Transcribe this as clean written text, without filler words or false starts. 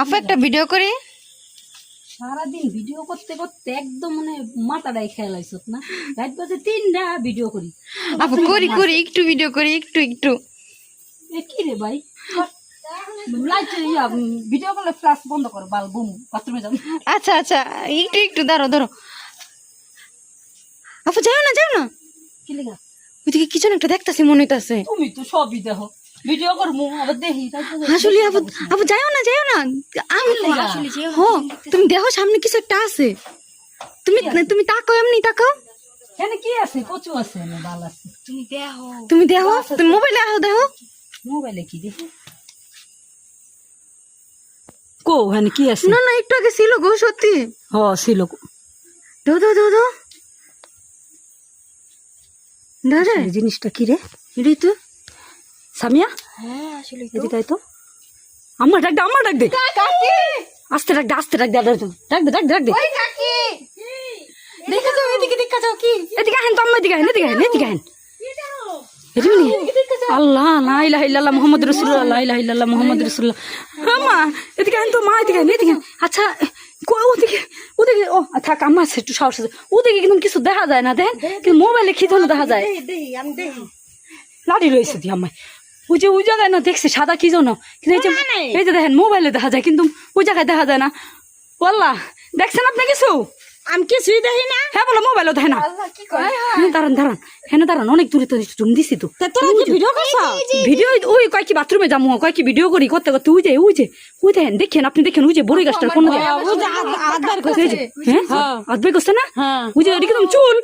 আপু একটা ভিডিও করি। সারাদিন ভিডিও করতে করতে একদম মানে মাথাটাই খেয়াল আইসত না। রাত বাজে 3টা ভিডিও করি। আপু করি করি একটু ভিডিও করি একটু এ কি রে ভাই, লাইট ভিডিও করলে ফ্ল্যাশ বন্ধ করো, বাল বুম বাথরুমে যাবো। আচ্ছা আচ্ছা একটু ধরো আপু যাও না কি লেগা? ওইদিকে কিছু না একটা দেখতেছি মনে হইতাছে। তুমি তো সবই দেখো, ভিডিও করবো আবার দেখি। আসলে আপু যাও না আমি তুমি দেখো সামনে কিছু একটা আছে। তুমি তাকাও, এমনি তাকাও। এখানে কি আছে? কচু আছে না বাল আছে? তুমি দেখো, তুমি মোবাইলে দেখো। মোবাইলে কি দেখি? কো এখানে কি আছে? না একটু আগে ছিল গো, সত্যি। হ ছিল। দো দাদা জিনিসটা কি রে? এটাই তো। সামিয়া, হ্যাঁ আসলে এদিকে আয় তো। আমার ডাক দে আস্তে ডাক দে ডাক দে। দেখে যাও, এদিকে দেখা যাও। কি এদিকে আহেন তো, আম্মা এদিকে আহেন। আল্লাহ লা ইলাহা ইল্লাল্লাহ মুহাম্মাদুর রাসূলুল্লাহ, লা ইলাহা ইল্লাল্লাহ মুহাম্মাদুর রাসূলুল্লাহ। মা এদিকে আহেন তো, মা এদিকে আহেন। আচ্ছা ওদিকে ও থাক, আম্মা আছে একটু সাহস আছে। ওদিকে কিন্তু কিছু দেখা যায় না, দেখেন কিন্তু মোবাইলে কি ধরনের দেখা যায়। লাড়ি রয়েছে দি আম্মা, ওই জায়গায় না দেখছি সাদা কি যেন, কিন্তু এই যে দেখেন মোবাইলে দেখা যায় কিন্তু ওই জায়গায় দেখা যায় না। ওয়াল্লাহ দেখছেন আপনি কিছু? আমি কিছুই দেখি না। হ্যাঁ বলো, মোবাইলও দেখে না। দাঁড়ান হ্যাঁ দাঁড়ান, অনেক দূরে তো জুম দিছি তো। তোরা কি ভিডিও করছো? ভিডিও ওই কয় কি বাথরুমে যাবো, কয় কি ভিডিও করি করতে ওই দেখেন, আপনি দেখেন ওই যে বড়ই গাছটার কোন হ্যাঁ হাত বের করছে না, ওই যে একদম চুল।